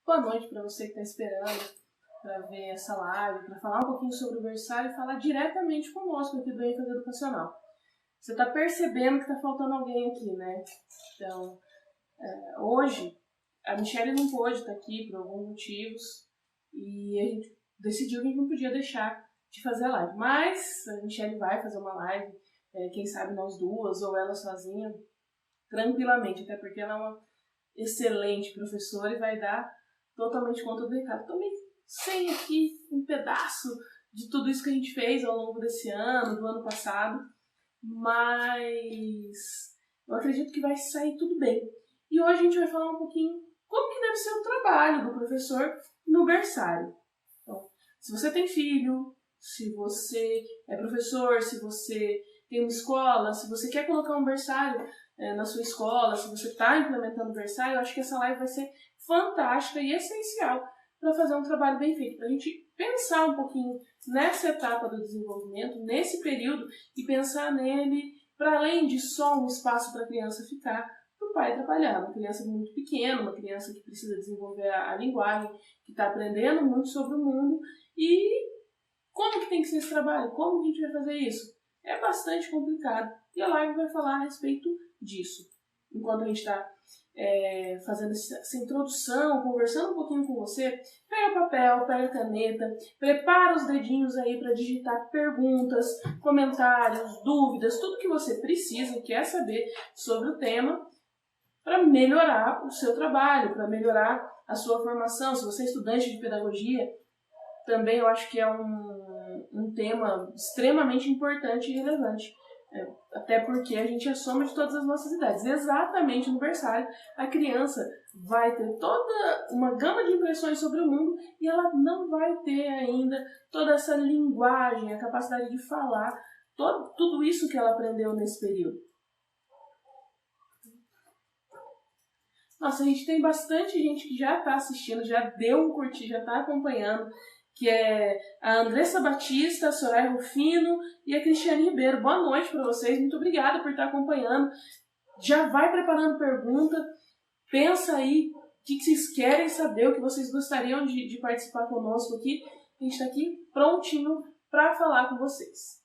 Boa noite para você que está esperando para ver essa live, para falar um pouquinho sobre o berçário e falar diretamente conosco aqui do ênfase educacional. Você está percebendo que está faltando alguém aqui, né? Então, hoje, a Michelle não pôde estar aqui por alguns motivos e a gente decidiu que a gente não podia deixar de fazer a live. Mas a Michelle vai fazer uma live, quem sabe nós duas ou ela sozinha, tranquilamente, até porque ela é uma excelente professora e vai dar totalmente conta do recado. Também sei aqui um pedaço de tudo isso que a gente fez ao longo desse ano, do ano passado, mas eu acredito que vai sair tudo bem. E hoje a gente vai falar um pouquinho como que deve ser o trabalho do professor no berçário. Então, se você tem filho, se você é professor, se você tem uma escola, se você quer colocar um berçário na sua escola, se você está implementando o berçário, eu acho que essa live vai ser fantástica e essencial para fazer um trabalho bem feito, para a gente pensar um pouquinho nessa etapa do desenvolvimento, nesse período, e pensar nele para além de só um espaço para a criança ficar, para o pai trabalhar. Uma criança muito pequena, uma criança que precisa desenvolver a linguagem, que está aprendendo muito sobre o mundo. E como que tem que ser esse trabalho? Como que a gente vai fazer isso? É bastante complicado. E a live vai falar a respeito disso. Enquanto a gente está fazendo essa introdução, conversando um pouquinho com você, pega o papel, pega a caneta, prepara os dedinhos aí para digitar perguntas, comentários, dúvidas, tudo que você precisa e quer saber sobre o tema para melhorar o seu trabalho, para melhorar a sua formação. Se você é estudante de pedagogia, também eu acho que é um tema extremamente importante e relevante. Até porque a gente é soma de todas as nossas idades. Exatamente no berçário, a criança vai ter toda uma gama de impressões sobre o mundo e ela não vai ter ainda toda essa linguagem, a capacidade de falar, tudo isso que ela aprendeu nesse período. Nossa, a gente tem bastante gente que já está assistindo, já deu um curtir, já está acompanhando, que é a Andressa Batista, a Soraya Rufino e a Cristiane Ribeiro. Boa noite para vocês, muito obrigada por estar acompanhando. Já vai preparando pergunta, pensa aí o que vocês querem saber, o que vocês gostariam de participar conosco aqui. A gente está aqui prontinho para falar com vocês.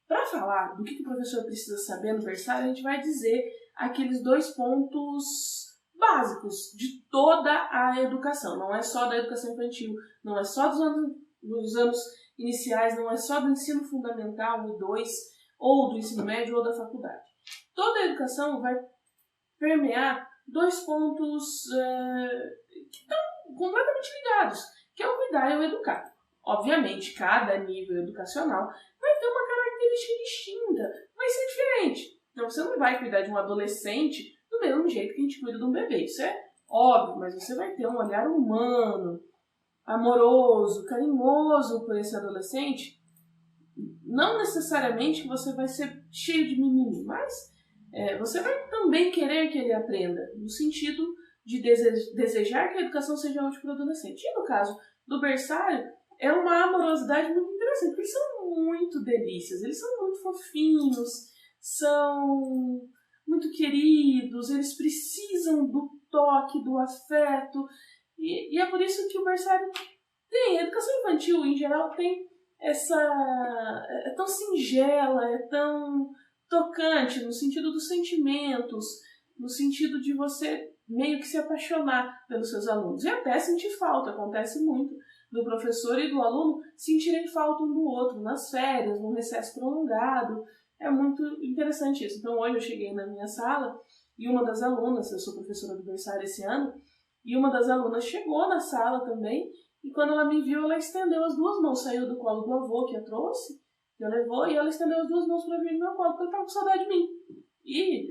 Para falar do que o professor precisa saber no berçário, a gente vai dizer aqueles 2 pontos básicos de toda a educação. Não é só da educação infantil, não é só dos anos iniciais, não é só do ensino fundamental, o 2, ou do ensino médio ou da faculdade. Toda a educação vai permear 2 pontos que estão completamente ligados, que é o cuidar e o educar. Obviamente, cada nível educacional vai ter uma característica distinta, vai ser diferente. Então, você não vai cuidar de um adolescente do mesmo jeito que a gente cuida de um bebê. Isso é óbvio, mas você vai ter um olhar humano, amoroso, carinhoso por esse adolescente. Não necessariamente que você vai ser cheio de mimimi, mas você vai também querer que ele aprenda, no sentido de desejar que a educação seja útil para o adolescente. E no caso do berçário, é uma amorosidade muito interessante, porque eles são muito delícias, eles são muito fofinhos, são muito queridos, eles precisam do toque, do afeto, e é por isso que o berçário tem. A educação infantil, em geral, tem é tão singela, é tão tocante, no sentido dos sentimentos, no sentido de você meio que se apaixonar pelos seus alunos. E até sentir falta, acontece muito do professor e do aluno sentirem falta um do outro, nas férias, num recesso prolongado. É muito interessante isso. Então hoje eu cheguei na minha sala e uma das alunas, eu sou professora do berçário esse ano, e uma das alunas chegou na sala também, e quando ela me viu, ela estendeu as 2 mãos, saiu do colo do avô que a trouxe, que a levou, e ela estendeu as 2 mãos para vir no meu colo, porque ela estava com saudade de mim. E,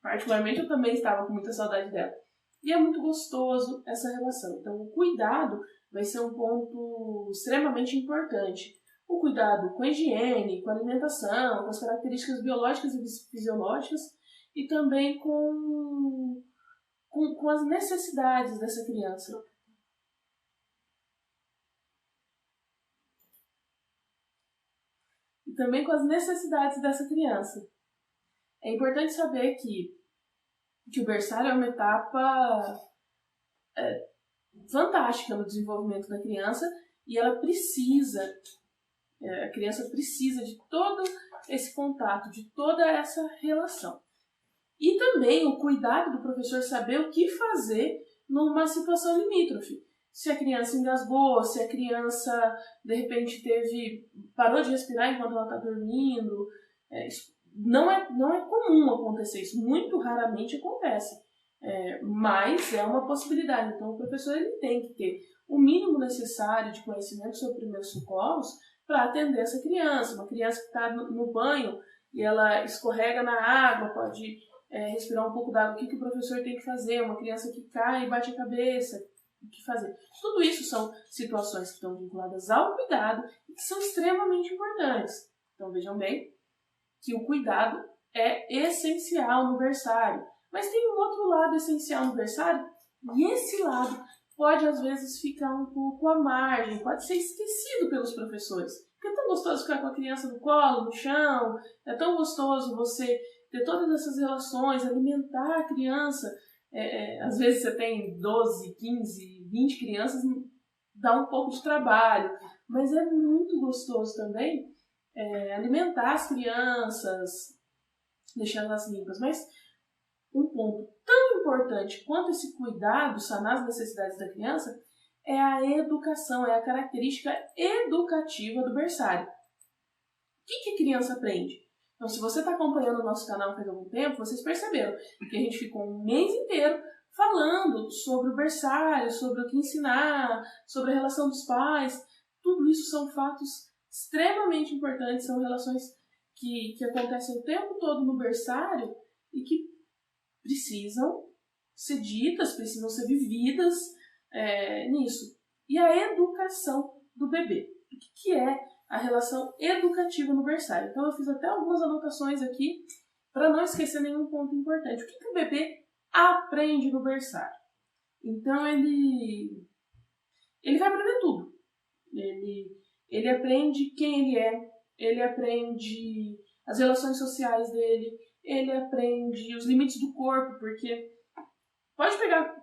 particularmente, eu também estava com muita saudade dela. E é muito gostoso essa relação. Então, o cuidado vai ser um ponto extremamente importante. O cuidado com a higiene, com a alimentação, com as características biológicas e fisiológicas, e também com as necessidades dessa criança. E também com as necessidades dessa criança. É importante saber que o berçário é uma etapa fantástica no desenvolvimento da criança e ela precisa, a criança precisa de todo esse contato, de toda essa relação. E também o cuidado do professor saber o que fazer numa situação limítrofe. Se a criança engasgou, se a criança de repente parou de respirar enquanto ela está dormindo. Não é comum acontecer isso, muito raramente acontece. Mas é uma possibilidade. Então o professor ele tem que ter o mínimo necessário de conhecimento sobre primeiros socorros para atender essa criança. Uma criança que está no banho e ela escorrega na água, pode respirar um pouco d'água, o que o professor tem que fazer? Uma criança que cai e bate a cabeça, o que fazer? Tudo isso são situações que estão vinculadas ao cuidado e que são extremamente importantes. Então vejam bem que o cuidado é essencial no berçário. Mas tem um outro lado essencial no berçário e esse lado pode às vezes ficar um pouco à margem, pode ser esquecido pelos professores. Porque é tão gostoso ficar com a criança no colo, no chão, é tão gostoso você ter todas essas relações, alimentar a criança. Às vezes você tem 12, 15, 20 crianças, dá um pouco de trabalho, mas é muito gostoso também alimentar as crianças, deixá-las limpas. Mas um ponto tão importante quanto esse cuidado, sanar as necessidades da criança, é a educação, é a característica educativa do berçário. O que a criança aprende? Então, se você está acompanhando o nosso canal faz algum tempo, vocês perceberam que a gente ficou um mês inteiro falando sobre o berçário, sobre o que ensinar, sobre a relação dos pais. Tudo isso são fatos extremamente importantes, são relações que acontecem o tempo todo no berçário e que precisam ser ditas, precisam ser vividas nisso. E a educação do bebê. O que é a relação educativa no berçário? Então eu fiz até algumas anotações aqui para não esquecer nenhum ponto importante. O que o bebê aprende no berçário? Então ele vai aprender tudo. Ele aprende quem ele aprende as relações sociais dele, ele aprende os limites do corpo, porque pode pegar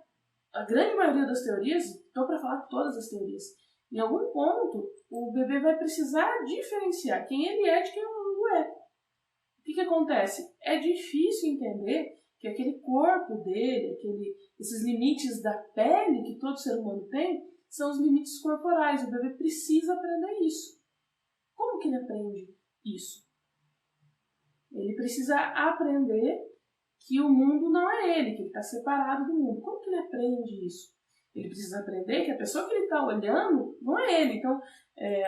a grande maioria das teorias, estou para falar todas as teorias, em algum ponto o bebê vai precisar diferenciar quem ele é de quem o mundo é. O que acontece? É difícil entender que aquele corpo dele, esses limites da pele que todo ser humano tem, são os limites corporais. O bebê precisa aprender isso. Como que ele aprende isso? Ele precisa aprender que o mundo não é ele, que ele está separado do mundo. Como que ele aprende isso? Ele precisa aprender que a pessoa que ele está olhando não é ele. Então,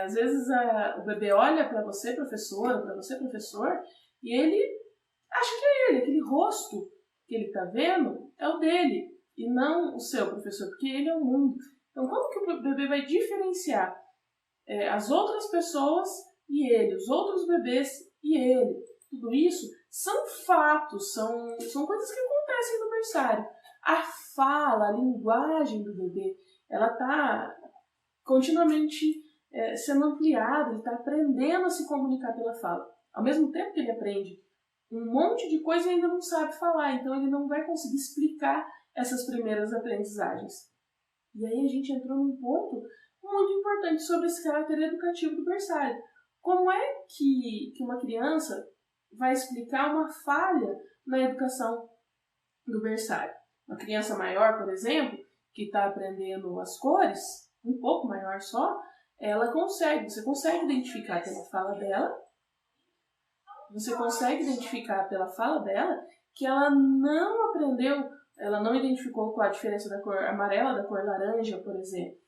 às vezes o bebê olha para você, professora, para você, professor, e ele acha que é ele. Aquele rosto que ele está vendo é o dele, e não o seu, professor, porque ele é o mundo. Então, como que o bebê vai diferenciar as outras pessoas e ele, os outros bebês e ele? Tudo isso são fatos, são coisas que acontecem no berçário. A fala, a linguagem do bebê, ela está continuamente sendo ampliada, ele está aprendendo a se comunicar pela fala. Ao mesmo tempo que ele aprende um monte de coisa e ainda não sabe falar, então ele não vai conseguir explicar essas primeiras aprendizagens. E aí a gente entrou num ponto muito importante sobre esse caráter educativo do berçário. Como é que uma criança vai explicar uma falha na educação do berçário? Uma criança maior, por exemplo, que está aprendendo as cores, um pouco maior só, você consegue identificar pela fala dela, que ela não aprendeu, ela não identificou qual a diferença da cor amarela da cor laranja, por exemplo.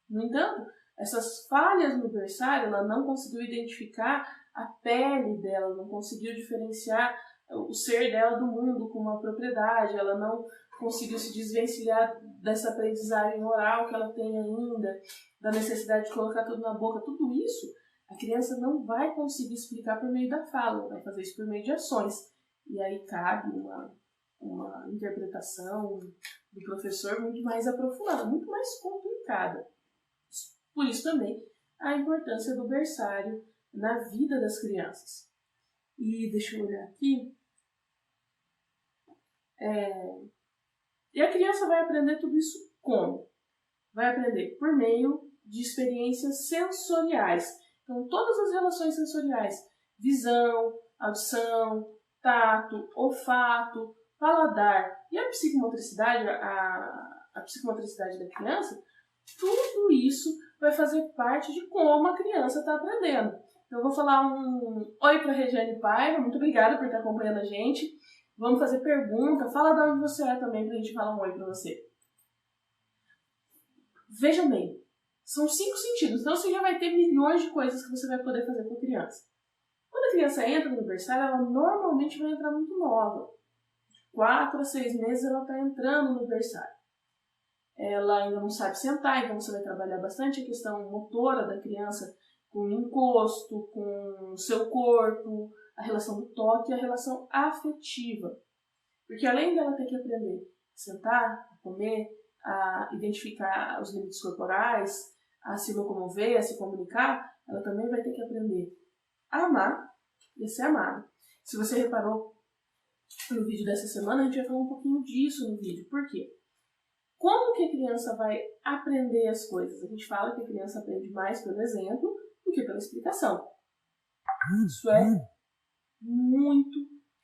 No entanto, essas falhas no berçário, ela não conseguiu identificar a pele dela, não conseguiu diferenciar o ser dela do mundo com uma propriedade, ela não conseguiu se desvencilhar dessa aprendizagem oral que ela tem ainda, da necessidade de colocar tudo na boca. Tudo isso, a criança não vai conseguir explicar por meio da fala, vai fazer isso por meio de ações. E aí cabe uma interpretação do professor muito mais aprofundada, muito mais complicada. Por isso também a importância do berçário na vida das crianças. E deixa eu olhar aqui. E a criança vai aprender tudo isso Como? Vai aprender por meio de experiências sensoriais. Então, todas as relações sensoriais, visão, audição, tato, olfato, paladar e a psicomotricidade, a psicomotricidade da criança, tudo isso vai fazer parte de como a criança está aprendendo. Então, eu vou falar um oi para a Regiane Paiva, muito obrigada por estar acompanhando a gente. Vamos fazer pergunta, fala de onde você é também para a gente falar um oi para você. Vejam bem, são 5 sentidos, então você já vai ter milhões de coisas que você vai poder fazer com a criança. Quando a criança entra no berçário, ela normalmente vai entrar muito nova. De 4 a 6 meses ela está entrando no berçário. Ela ainda não sabe sentar, então você vai trabalhar bastante a questão motora da criança com o encosto, com o seu corpo, a relação do toque e a relação afetiva. Porque além dela ter que aprender a sentar, a comer, a identificar os limites corporais, a se locomover, a se comunicar, ela também vai ter que aprender a amar e a ser amada. Se você reparou no vídeo dessa semana, a gente vai falar um pouquinho disso no vídeo. Por quê? Como que a criança vai aprender as coisas? A gente fala que a criança aprende mais pelo exemplo do que pela explicação. Isso é muito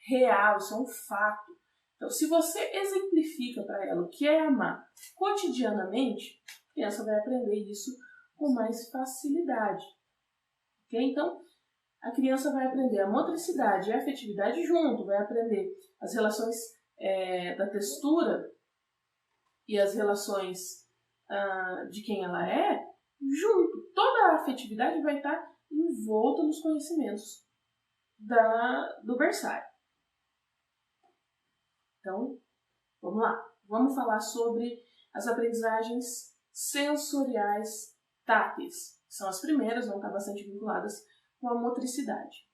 real, isso é um fato. Então, se você exemplifica para ela o que é amar cotidianamente, a criança vai aprender isso com mais facilidade. Okay? Então, a criança vai aprender a motricidade e a afetividade junto, vai aprender as relações da textura e as relações de quem ela é junto. Toda a afetividade vai estar envolta nos conhecimentos do berçário. Então, vamos lá. Vamos falar sobre as aprendizagens sensoriais táteis. São as primeiras, vão estar bastante vinculadas com a motricidade.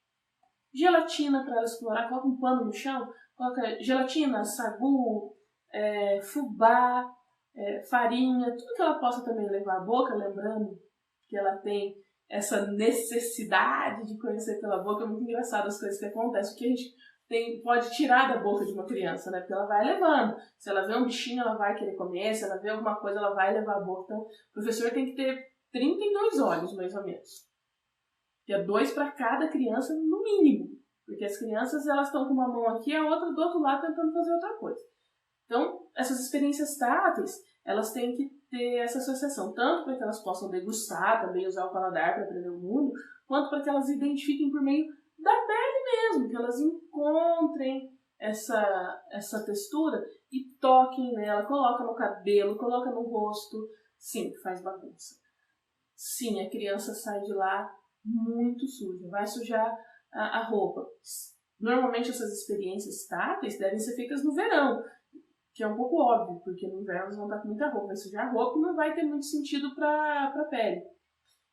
Gelatina para ela explorar, coloca um pano no chão, coloca gelatina, sagu, fubá, farinha, tudo que ela possa também levar à boca, lembrando que ela tem essa necessidade de conhecer pela boca. É muito engraçado as coisas que acontecem, porque a gente pode tirar da boca de uma criança, né? Porque ela vai levando. Se ela vê um bichinho, ela vai querer comer. Se ela vê alguma coisa, ela vai levar a boca. Então, o professor tem que ter 32 olhos, mais ou menos. Que é 2 para cada criança, no mínimo. Porque as crianças, elas estão com uma mão aqui e a outra do outro lado tentando fazer outra coisa. Então, essas experiências táteis, elas têm que ter essa associação, tanto para que elas possam degustar, também usar o paladar para aprender o mundo, quanto para que elas identifiquem por meio da pele mesmo, que elas encontrem essa textura e toquem nela, coloca no cabelo, coloca no rosto. Sim, faz bagunça. Sim, a criança sai de lá muito suja, vai sujar a roupa. Normalmente essas experiências táteis devem ser feitas no verão, que é um pouco óbvio, porque no inverno elas vão estar com muita roupa, vai sujar a roupa e não vai ter muito sentido para a pele.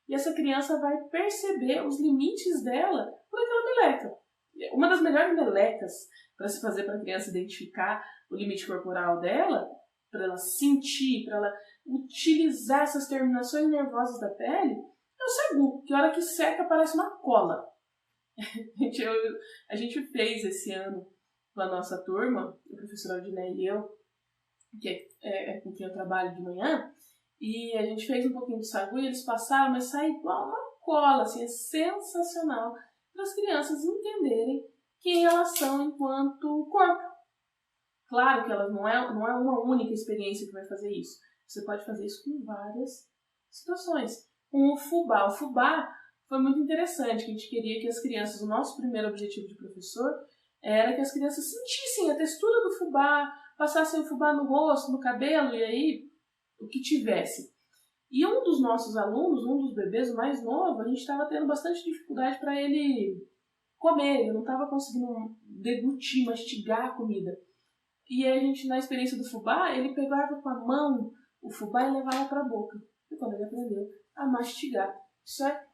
E essa criança vai perceber os limites dela por aquela meleca. Uma das melhores melecas para se fazer para a criança identificar o limite corporal dela, para ela sentir, para ela utilizar essas terminações nervosas da pele, é o sagu, que a hora que seca parece uma cola. A gente fez esse ano com a nossa turma, o professor Aldinei e eu, que é com quem eu trabalho de manhã, e a gente fez um pouquinho de sagu e eles passaram, mas sai igual uma cola, assim, é sensacional para as crianças entenderem quem elas são enquanto corpo. Claro que elas não é uma única experiência que vai fazer isso. Você pode fazer isso com várias situações. Com o fubá. O fubá foi muito interessante, que a gente queria que as crianças, o nosso primeiro objetivo de professor, era que as crianças sentissem a textura do fubá, passassem o fubá no rosto, no cabelo, e aí o que tivesse. E um dos nossos alunos, um dos bebês, o mais novo, a gente estava tendo bastante dificuldade para ele comer, ele não estava conseguindo deglutir, mastigar a comida. E a gente, na experiência do fubá, ele pegava com a mão o fubá e levava para a boca. E quando ele aprendeu a mastigar. Isso é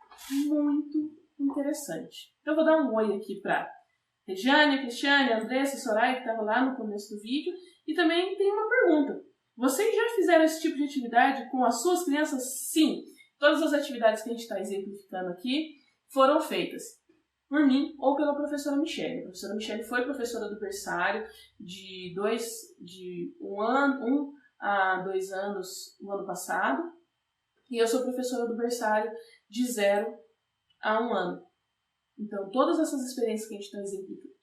muito interessante. Então eu vou dar um oi aqui para Regiane, Cristiane, Andressa, Soraya, que estavam lá no começo do vídeo. E também tem uma pergunta. Vocês já fizeram esse tipo de atividade com as suas crianças? Sim. Todas as atividades que a gente está exemplificando aqui foram feitas por mim ou pela professora Michele. A professora Michele foi professora do berçário de 1 a há 2 anos, no ano passado, e eu sou professora do berçário de 0 a 1 ano. Então, todas essas experiências que a gente está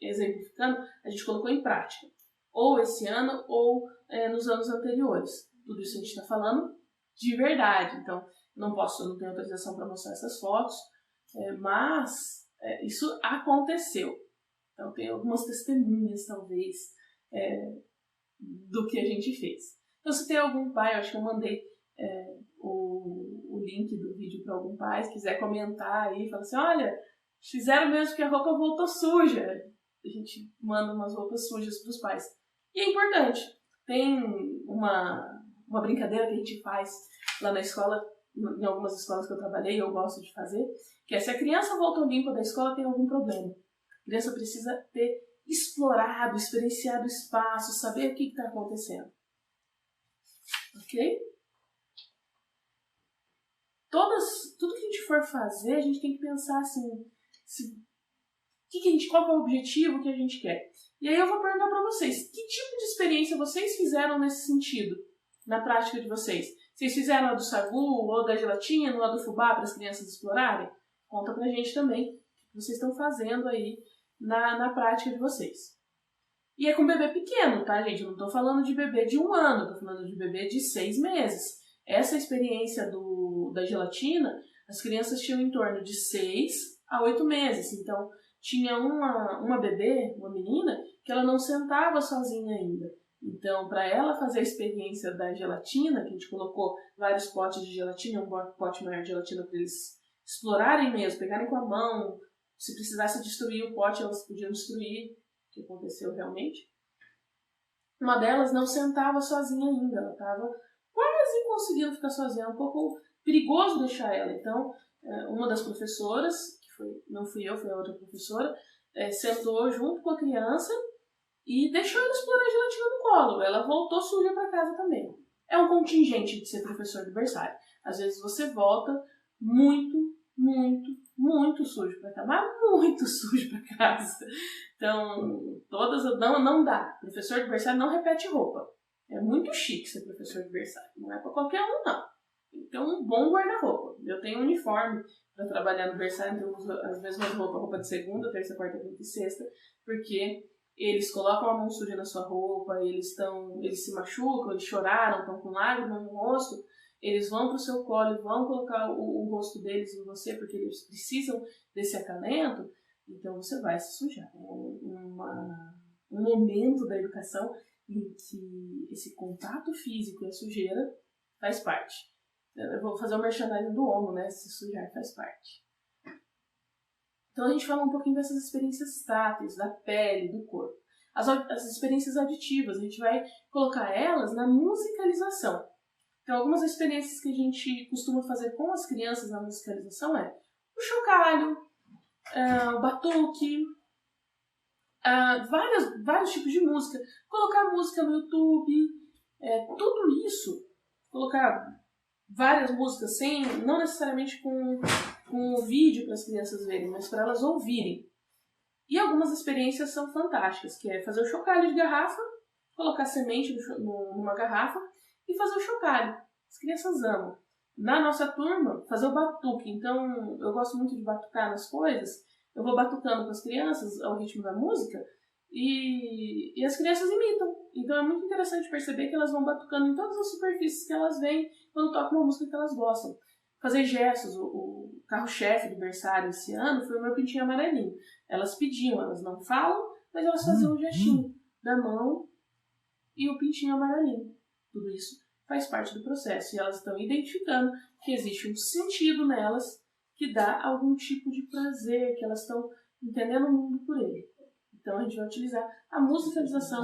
exemplificando, a gente colocou em prática. Ou esse ano, ou nos anos anteriores. Tudo isso a gente está falando de verdade. Então, não tenho autorização para mostrar essas fotos, mas isso aconteceu. Então, tem algumas testemunhas, talvez, do que a gente fez. Então, se tem algum pai, eu acho que eu mandei o link do vídeo para algum pai, se quiser comentar aí, fala assim, olha, fizeram mesmo que a roupa voltou suja. A gente manda umas roupas sujas para os pais. E é importante. Tem uma brincadeira que a gente faz lá na escola, em algumas escolas que eu trabalhei, eu gosto de fazer, que é se a criança voltou limpa da escola, tem algum problema. A criança precisa ter explorado, experienciado o espaço, saber o que está acontecendo. Ok? Tudo que a gente for fazer, a gente tem que pensar assim, qual é o objetivo que a gente quer. E aí eu vou perguntar para vocês, que tipo de experiência vocês fizeram nesse sentido, na prática de vocês? Vocês fizeram a do sagu, ou da gelatina, ou a do fubá para as crianças explorarem? Conta pra gente também o que vocês estão fazendo aí na prática de vocês. E é com bebê pequeno, tá, gente? Eu não tô falando de bebê de 1 ano, eu tô falando de bebê de 6 meses. Essa experiência da gelatina, as crianças tinham em torno de 6 a 8 meses. Então, tinha uma bebê, uma menina, que ela não sentava sozinha ainda. Então, para ela fazer a experiência da gelatina, que a gente colocou vários potes de gelatina, um pote maior de gelatina para eles explorarem mesmo, pegarem com a mão, se precisasse destruir o pote, elas podiam destruir, o que aconteceu realmente. Uma delas não sentava sozinha ainda, ela estava quase conseguindo ficar sozinha, um pouco perigoso deixar ela. Então, uma das professoras, não fui eu, foi a outra professora, sentou junto com a criança e deixou ela explorar a gelatina no colo. Ela voltou suja para casa também. É um contingente de ser professor do berçário. Às vezes você volta muito, muito, muito sujo para casa, mas muito sujo para casa. Então, não dá. Professor de berçário não repete roupa. É muito chique ser professor de berçário. Não é para qualquer um, não. Tem que ter um bom guarda-roupa. Eu tenho um uniforme para trabalhar no berçário, então eu uso as mesmas roupa de segunda, terça, quarta, quinta e sexta, porque eles colocam a mão suja na sua roupa, eles se machucam, eles choraram, estão com lágrimas no rosto, eles vão para o seu colo e vão colocar o rosto deles em você, porque eles precisam desse acalento, então você vai se sujar. É um momento da educação em que esse contato físico e a sujeira faz parte. Eu vou fazer o merchandising do ombro, né? Se sujar faz parte. Então a gente fala um pouquinho dessas experiências táteis, da pele, do corpo. As experiências auditivas, a gente vai colocar elas na musicalização. Então algumas experiências que a gente costuma fazer com as crianças na musicalização é o chocalho, o batuque, vários tipos de música. Colocar música no YouTube, tudo isso, colocar várias músicas, não necessariamente com o vídeo para as crianças verem, mas para elas ouvirem. E algumas experiências são fantásticas, que é fazer o chocalho de garrafa, colocar semente numa garrafa e fazer o chocalho. As crianças amam. Na nossa turma, fazer o batuque. Então, eu gosto muito de batucar nas coisas. Eu vou batucando com as crianças ao ritmo da música e as crianças imitam. Então, é muito interessante perceber que elas vão batucando em todas as superfícies que elas veem quando tocam uma música que elas gostam. Fazer gestos. O carro-chefe do berçário esse ano foi o meu pintinho amarelinho. Elas pediam, elas não falam, mas elas faziam um gestinho da mão e o pintinho amarelinho. Tudo isso faz parte do processo. E elas estão identificando que existe um sentido nelas que dá algum tipo de prazer, que elas estão entendendo o mundo por ele. Então a gente vai utilizar a musicalização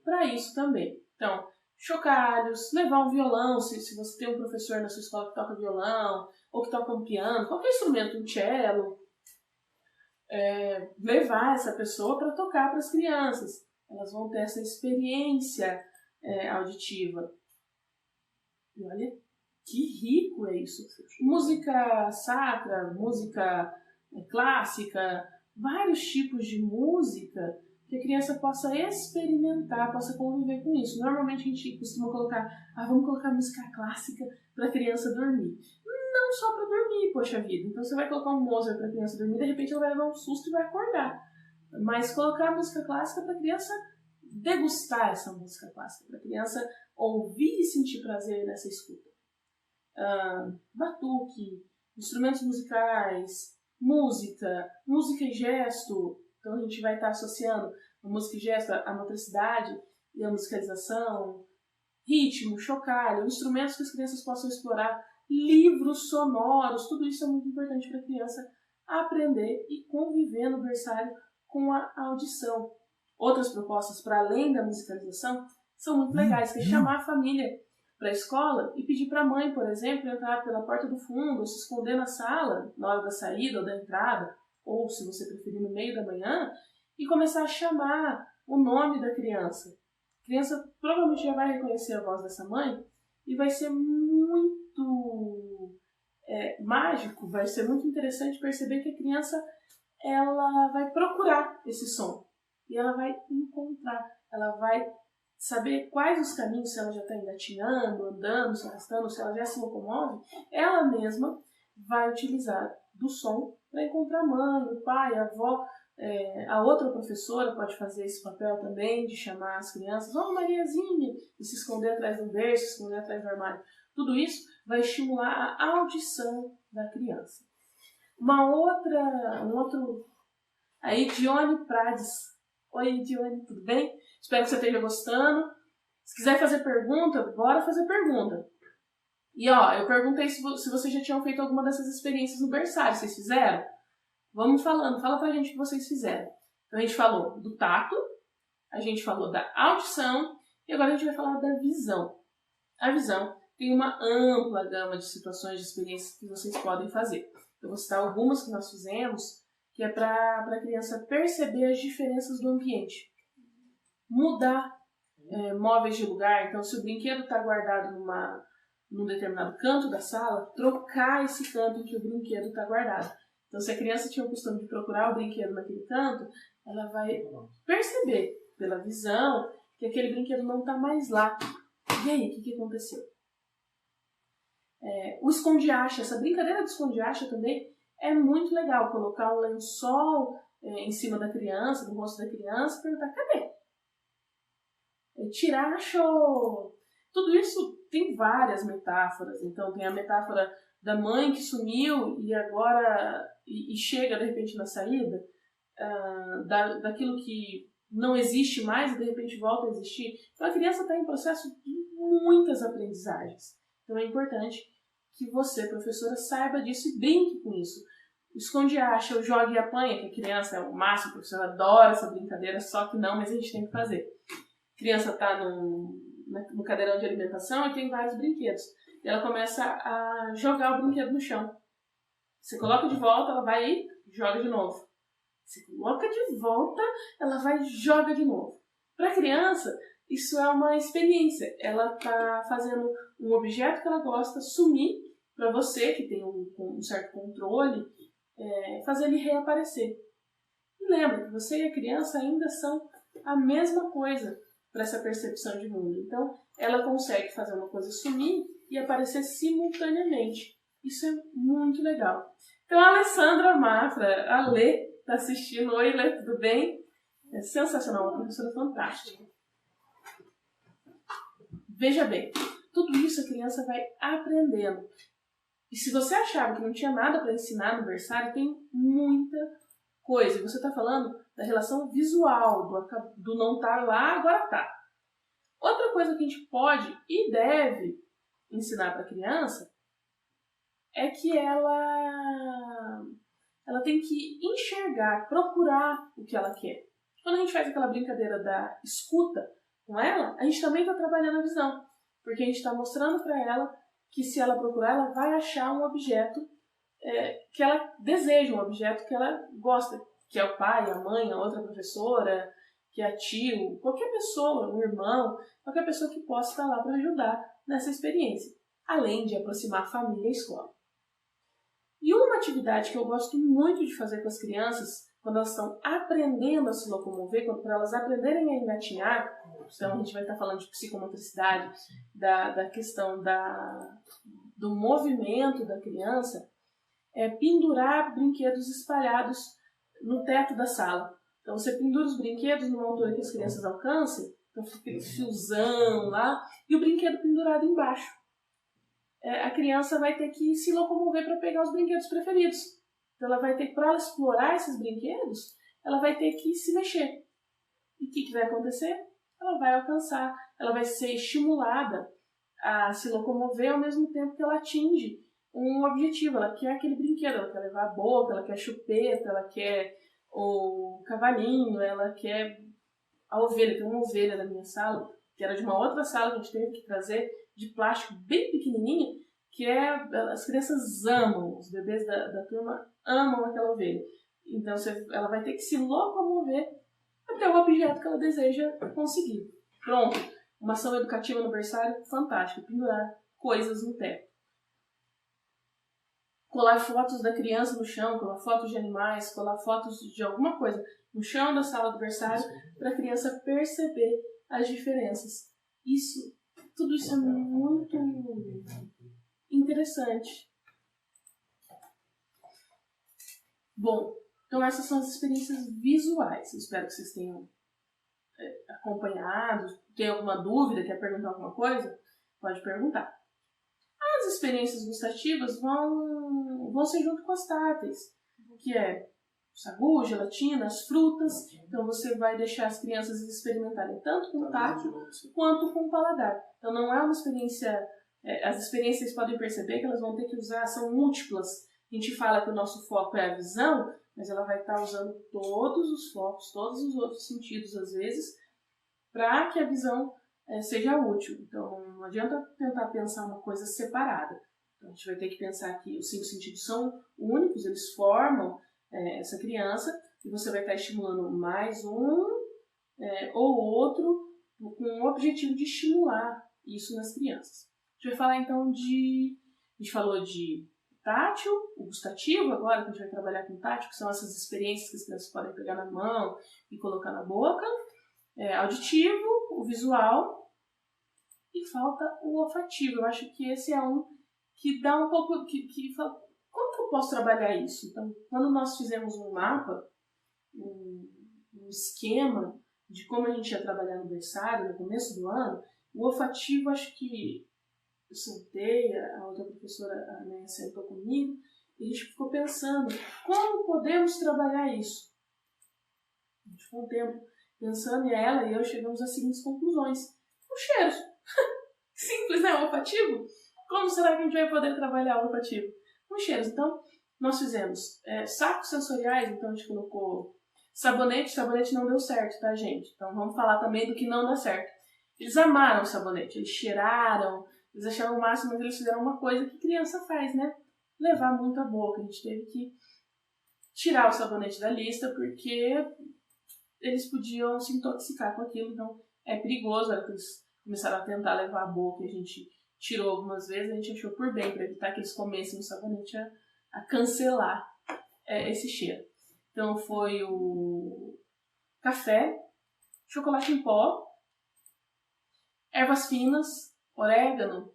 para isso também. Então, chocalhos, levar um violão, se você tem um professor na sua escola que toca violão, ou que toca um piano, qualquer instrumento, um cello, levar essa pessoa para tocar para as crianças. Elas vão ter essa experiência auditiva. E olha que rico é isso. Música sacra, música clássica, vários tipos de música que que a criança possa experimentar, possa conviver com isso. Normalmente a gente costuma colocar, vamos colocar música clássica para a criança dormir. Não só para dormir, poxa vida. Então você vai colocar um Mozart para a criança dormir, de repente ela vai levar um susto e vai acordar. Mas colocar a música clássica para a criança degustar essa música clássica, para a criança ouvir e sentir prazer nessa escuta. Batuque, instrumentos musicais, música e gesto. Então a gente vai estar associando a música e gesto, a motricidade e a musicalização, ritmo, chocalho, instrumentos que as crianças possam explorar, livros sonoros, tudo isso é muito importante para a criança aprender e conviver no berçário com a audição. Outras propostas para além da musicalização são muito legais, que é chamar a família para a escola e pedir para a mãe, por exemplo, entrar pela porta do fundo, ou se esconder na sala, na hora da saída ou da entrada, ou, se você preferir, no meio da manhã, e começar a chamar o nome da criança. A criança provavelmente já vai reconhecer a voz dessa mãe e vai ser muito mágico, vai ser muito interessante perceber que a criança ela vai procurar esse som e ela vai encontrar, ela vai saber quais os caminhos, se ela já está engatinhando, andando, se arrastando, se ela já se locomove, ela mesma vai utilizar do som para encontrar a mãe, o pai, a avó. A outra professora pode fazer esse papel também, de chamar as crianças, Mariazinha, e se esconder atrás do berço, se esconder atrás do armário. Tudo isso vai estimular a audição da criança. Um outro... Aí, Dione Prades. Oi, Dione, tudo bem? Espero que você esteja gostando. Se quiser fazer pergunta, bora fazer pergunta. E eu perguntei se vocês já tinham feito alguma dessas experiências no berçário. Vocês fizeram? Vamos falando, fala pra gente o que vocês fizeram. Então a gente falou do tato, a gente falou da audição e agora a gente vai falar da visão. A visão tem uma ampla gama de situações, de experiências que vocês podem fazer. Eu vou citar algumas que nós fizemos, que é para a criança perceber as diferenças do ambiente. Mudar móveis de lugar, então se o brinquedo está guardado num determinado canto da sala, trocar esse canto em que o brinquedo está guardado. Então se a criança tinha o costume de procurar o brinquedo naquele canto, ela vai perceber pela visão que aquele brinquedo não está mais lá. E aí, o que aconteceu? O esconde-acha, essa brincadeira de esconde-acha também é muito legal. Colocar um lençol em cima da criança, do rosto da criança, e perguntar, cadê? Tirar, achou. Tudo isso tem várias metáforas. Então tem a metáfora da mãe que sumiu e agora e chega de repente na saída, daquilo que não existe mais e de repente volta a existir. Então a criança está em processo de muitas aprendizagens. Então é importante que você, professora, saiba disso e brinque com isso. Esconde-acha, o jogue e apanha, que a criança é o máximo, a professora adora essa brincadeira, só que não, mas a gente tem que fazer. A criança está no cadeirão de alimentação e tem vários brinquedos. E ela começa a jogar o brinquedo no chão. Você coloca de volta, ela vai e joga de novo. Você coloca de volta, ela vai e joga de novo. Para a criança, isso é uma experiência. Ela está fazendo um objeto que ela gosta sumir para você, que tem um certo controle, fazer ele reaparecer. E lembra que você e a criança ainda são a mesma coisa para essa percepção de mundo. Então, ela consegue fazer uma coisa sumir e aparecer simultaneamente. Isso é muito legal. Então, a Alessandra Mafra, a Lê, está assistindo. Oi, Lê, tudo bem? É sensacional, uma professora fantástica. Veja bem, tudo isso a criança vai aprendendo. E se você achava que não tinha nada para ensinar no berçário, tem muita coisa. E você está falando da relação visual, do não estar lá, agora está. Outra coisa que a gente pode e deve ensinar para a criança é que ela tem que enxergar, procurar o que ela quer. Quando a gente faz aquela brincadeira da escuta com ela, a gente também está trabalhando a visão. Porque a gente está mostrando para ela que se ela procurar, ela vai achar um objeto que ela deseja, um objeto que ela gosta, que é o pai, a mãe, a outra professora, que é a tio, qualquer pessoa, um irmão, qualquer pessoa que possa estar lá para ajudar nessa experiência, além de aproximar a família e a escola. E uma atividade que eu gosto muito de fazer com as crianças, quando elas estão aprendendo a se locomover, para elas aprenderem a engatinhar, então a gente vai estar falando de psicomotricidade, da questão do movimento da criança, é pendurar brinquedos espalhados no teto da sala. Então você pendura os brinquedos numa altura que as crianças alcancem, então fica aquele fiozão lá, e o brinquedo pendurado embaixo. A criança vai ter que se locomover para pegar os brinquedos preferidos. Então ela vai ter que, para ela explorar esses brinquedos, ela vai ter que se mexer. E o que vai acontecer? Ela vai alcançar, ela vai ser estimulada a se locomover ao mesmo tempo que ela atinge um objetivo. Ela quer aquele brinquedo, ela quer levar a boca, ela quer a chupeta, ela quer o cavalinho, ela quer a ovelha. Tem uma ovelha na minha sala, que era de uma outra sala que a gente teve que trazer, de plástico bem pequenininha, que as crianças amam, os bebês da turma amam aquela ovelha. Então ela vai ter que se locomover até o objeto que ela deseja conseguir. Pronto, uma ação educativa no berçário fantástica, pendurar coisas no teto. Colar fotos da criança no chão, colar fotos de animais, colar fotos de alguma coisa no chão da sala do berçário para a criança perceber as diferenças. Tudo isso é muito interessante. Bom, então essas são as experiências visuais. Eu espero que vocês tenham acompanhado. Tem alguma dúvida, quer perguntar alguma coisa? Pode perguntar. As experiências gustativas vão ser junto com as táteis, que é o sagu, gelatina, as frutas. Então você vai deixar as crianças experimentarem tanto com o tato quanto com o paladar. Então não é uma experiência... As experiências podem perceber que elas vão ter que usar, são múltiplas. A gente fala que o nosso foco é a visão, mas ela vai estar usando todos os focos, todos os outros sentidos às vezes, para que a visão seja útil. Então não adianta tentar pensar uma coisa separada. Então, a gente vai ter que pensar que os 5 sentidos são únicos, eles formam essa criança, e você vai estar estimulando mais um ou outro com o objetivo de estimular isso nas crianças. A gente vai falar então a gente falou de tátil, o gustativo agora, que a gente vai trabalhar com tátil, que são essas experiências que as crianças podem pegar na mão e colocar na boca, auditivo, o visual, e falta o olfativo. Eu acho que esse é um que dá um pouco, que fala, como que eu posso trabalhar isso? Então, quando nós fizemos um mapa, um esquema de como a gente ia trabalhar no berçário no começo do ano, o olfativo, acho que eu sentei, a outra professora, a Néia, sentou comigo, e a gente ficou pensando, como podemos trabalhar isso? A gente ficou um tempo pensando, e ela e eu chegamos às seguintes conclusões. Os cheiros. Simples, né? O olfativo. Como será que a gente vai poder trabalhar o olfativo? Com cheiros. Então, nós fizemos sacos sensoriais, então a gente colocou sabonete não deu certo, tá, gente? Então vamos falar também do que não dá certo. Eles amaram o sabonete, eles cheiraram, eles acharam o máximo, mas eles fizeram uma coisa que criança faz, né? Levar muito a boca. A gente teve que tirar o sabonete da lista, porque eles podiam se intoxicar com aquilo, então é perigoso. Era que eles começaram a tentar levar a boca, e a gente tirou algumas vezes, a gente achou por bem, para evitar que eles comessem o sabonete a cancelar esse cheiro. Então foi o café, chocolate em pó, ervas finas, orégano,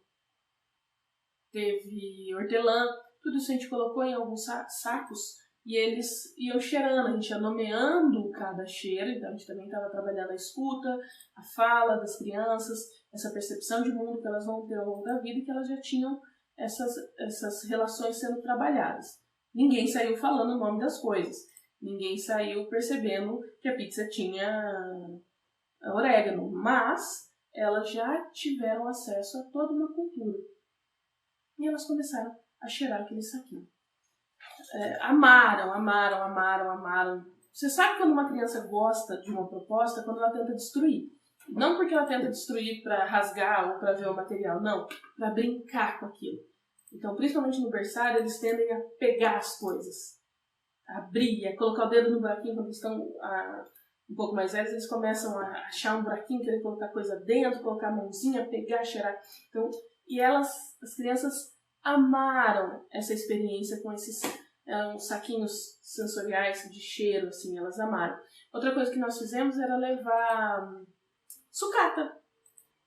teve hortelã, tudo isso a gente colocou em alguns sacos e eles iam cheirando, a gente ia nomeando cada cheiro. Então a gente também estava trabalhando a escuta, a fala das crianças, essa percepção de mundo que elas vão ter ao longo da vida, e que elas já tinham essas relações sendo trabalhadas. Ninguém saiu falando o nome das coisas, ninguém saiu percebendo que a pizza tinha orégano, mas elas já tiveram acesso a toda uma cultura. E elas começaram a cheirar aquele saquinho. Amaram. Você sabe quando uma criança gosta de uma proposta? Quando ela tenta destruir. Não porque ela tenta destruir para rasgar ou para ver o material, não. Para brincar com aquilo. Então, principalmente no berçário, eles tendem a pegar as coisas. A abrir, a colocar o dedo no buraquinho. Quando eles estão um pouco mais velhos, eles começam a achar um buraquinho, querer colocar coisa dentro, colocar a mãozinha, pegar, cheirar. Então, e as crianças amaram essa experiência com esses eram saquinhos sensoriais de cheiro, assim, elas amaram. Outra coisa que nós fizemos era levar sucata.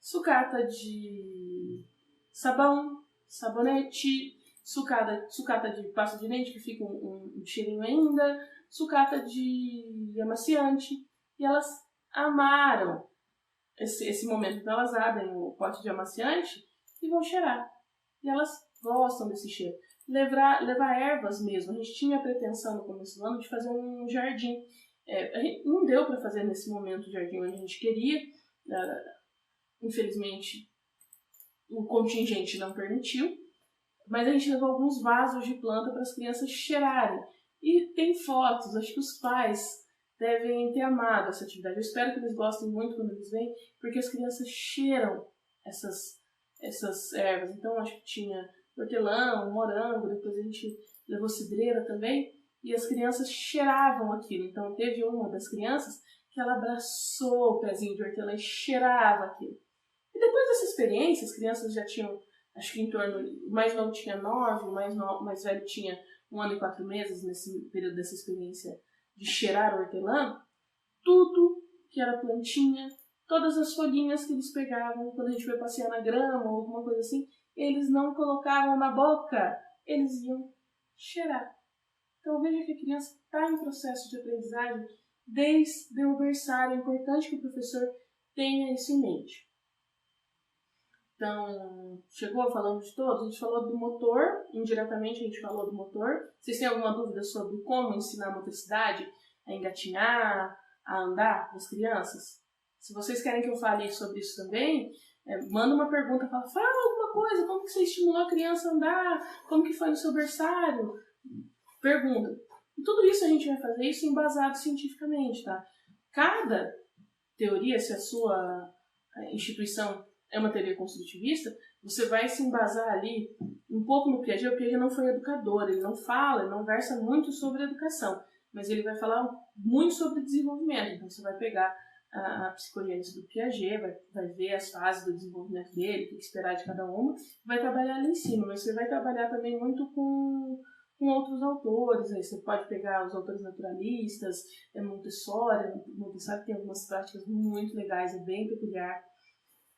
Sucata de sabão, sabonete, sucata de pasta de dente, que fica um cheirinho ainda, sucata de amaciante. E elas amaram esse momento. Então elas abrem o pote de amaciante e vão cheirar. E elas gostam desse cheiro. Levar ervas mesmo. A gente tinha a pretensão no começo do ano de fazer um jardim. A gente não deu para fazer nesse momento o jardim onde a gente queria. Infelizmente, o contingente não permitiu. Mas a gente levou alguns vasos de planta para as crianças cheirarem. E tem fotos. Acho que os pais devem ter amado essa atividade. Eu espero que eles gostem muito quando eles vêm, porque as crianças cheiram essas ervas. Então, acho que tinha hortelã, morango, depois a gente levou cidreira também, e as crianças cheiravam aquilo. Então, teve uma das crianças que ela abraçou o pezinho de hortelã e cheirava aquilo. E depois dessa experiência, as crianças já tinham, acho que em torno, o mais novo tinha 9, o mais velho tinha 1 ano e 4 meses nesse período dessa experiência de cheirar hortelã. Tudo que era plantinha, todas as folhinhas que eles pegavam quando a gente foi passear na grama ou alguma coisa assim, eles não colocavam na boca, eles iam cheirar. Então veja que a criança está em processo de aprendizagem desde o berçário. É importante que o professor tenha isso em mente. Então, chegou falando de todos? A gente falou do motor, indiretamente a gente falou do motor. Vocês têm alguma dúvida sobre como ensinar a motricidade, a engatinhar, a andar para as crianças? Se vocês querem que eu fale sobre isso também, manda uma pergunta, fala alguma coisa, como que você estimulou a criança a andar, como que foi no seu berçário? Pergunta. E tudo isso a gente vai fazer isso embasado cientificamente, tá? Cada teoria, se a sua instituição é uma teoria construtivista, você vai se embasar ali um pouco no Piaget. O Piaget não foi educador, ele não versa muito sobre educação, mas ele vai falar muito sobre desenvolvimento. Então você vai pegar a psicogênese do Piaget, vai ver as fases do desenvolvimento dele, o que esperar de cada uma, vai trabalhar ali em cima, mas você vai trabalhar também muito com outros autores. Aí você pode pegar os autores naturalistas, Montessori tem algumas práticas muito legais, é bem peculiar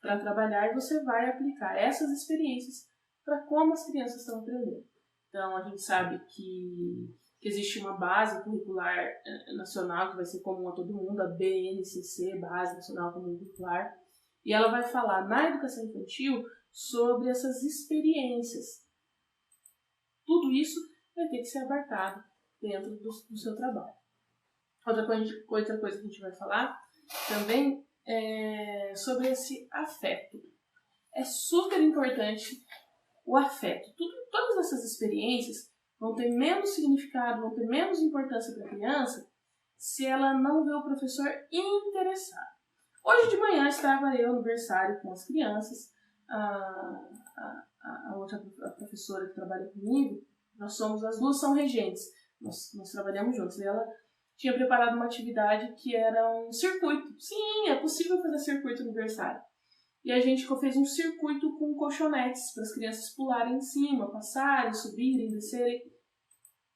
para trabalhar, e você vai aplicar essas experiências para como as crianças estão aprendendo. Então, a gente sabe que existe uma base curricular nacional que vai ser comum a todo mundo, a BNCC, Base Nacional Comum Curricular, e ela vai falar na educação infantil sobre essas experiências. Tudo isso vai ter que ser abarcado dentro do seu trabalho. Outra coisa que a gente vai falar também sobre esse afeto. É super importante o afeto. Todas essas experiências vão ter menos significado, vão ter menos importância para a criança se ela não vê o professor interessado. Hoje de manhã estava eu no berçário com as crianças, a outra professora que trabalha comigo, as duas são regentes, nós trabalhamos juntos, e ela tinha preparado uma atividade que era um circuito. Sim, é possível fazer circuito no berçário. E a gente fez um circuito com colchonetes para as crianças pularem em cima, passarem, subirem, descerem.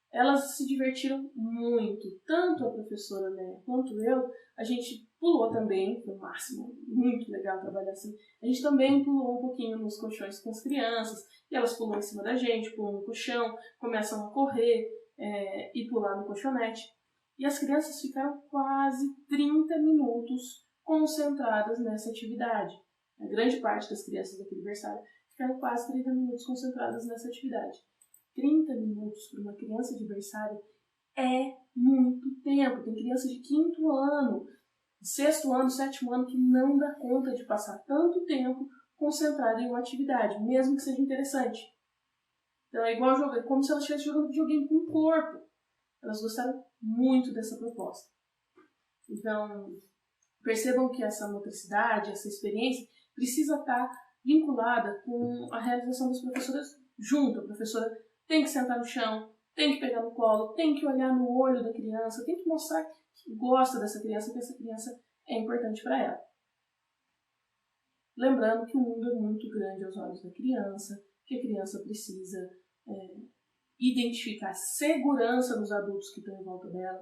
Elas se divertiram muito, tanto a professora, né, quanto eu. A gente pulou também, no máximo, muito legal trabalhar assim. A gente também pulou um pouquinho nos colchões com as crianças, e elas pulam em cima da gente, pulam no colchão, começam a correr e pular no colchonete. E as crianças ficaram quase 30 minutos concentradas nessa atividade. A grande parte das crianças daquele berçário ficaram quase 30 minutos concentradas nessa atividade. 30 minutos para uma criança de berçário é muito tempo. Tem criança de 5º ano, 6º ano, 7º ano que não dá conta de passar tanto tempo concentrada em uma atividade, mesmo que seja interessante. Então é igual jogar, como se ela estivesse jogando videogame com o corpo. Elas gostaram muito dessa proposta. Então, percebam que essa motricidade, essa experiência, precisa estar vinculada com a realização das professoras junto. A professora tem que sentar no chão, tem que pegar no colo, tem que olhar no olho da criança, tem que mostrar que gosta dessa criança, que essa criança é importante para ela. Lembrando que o mundo é muito grande aos olhos da criança, que a criança precisa identificar segurança nos adultos que estão em volta dela,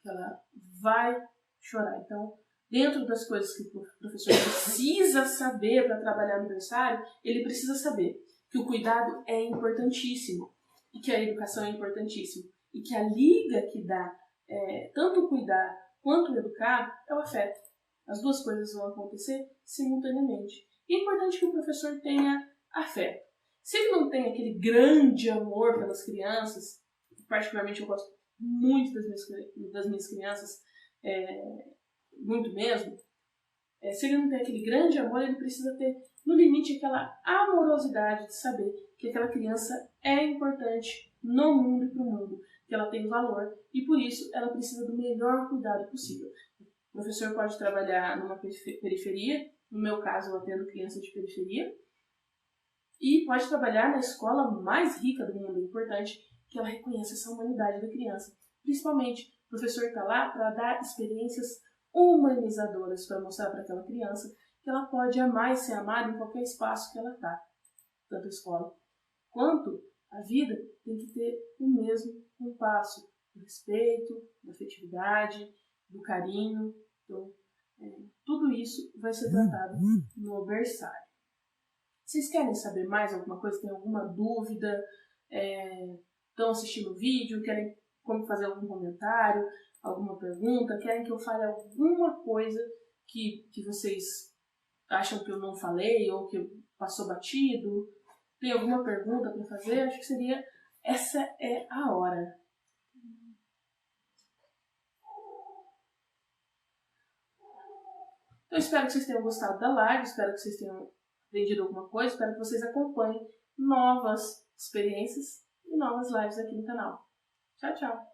que ela vai chorar. Então, dentro das coisas que o professor precisa saber para trabalhar no berçário, ele precisa saber que o cuidado é importantíssimo e que a educação é importantíssima e que a liga que dá tanto cuidar quanto educar é o afeto. As duas coisas vão acontecer simultaneamente. E é importante que o professor tenha afeto. Se ele não tem aquele grande amor pelas crianças, particularmente eu gosto muito das minhas crianças, muito mesmo, se ele não tem aquele grande amor, ele precisa ter, no limite, aquela amorosidade de saber que aquela criança é importante no mundo e para o mundo, que ela tem valor e, por isso, ela precisa do melhor cuidado possível. O professor pode trabalhar numa periferia, no meu caso, eu atendo crianças de periferia, e pode trabalhar na escola mais rica do mundo. É importante que ela reconheça essa humanidade da criança. Principalmente, o professor está lá para dar experiências humanizadoras, para mostrar para aquela criança que ela pode amar e ser amada em qualquer espaço que ela está. Tanto a escola quanto a vida tem que ter o mesmo compasso do respeito, da afetividade, do carinho. Então, tudo isso vai ser tratado no berçário. Vocês querem saber mais alguma coisa? Tem alguma dúvida? Estão assistindo o vídeo? Querem como fazer algum comentário? Alguma pergunta? Querem que eu fale alguma coisa que vocês acham que eu não falei ou que passou batido? Tem alguma pergunta para fazer? Acho que seria... Essa é a hora. Eu espero que vocês tenham gostado da live, espero que vocês tenham aprendido alguma coisa, espero que vocês acompanhem novas experiências e novas lives aqui no canal. Tchau, tchau!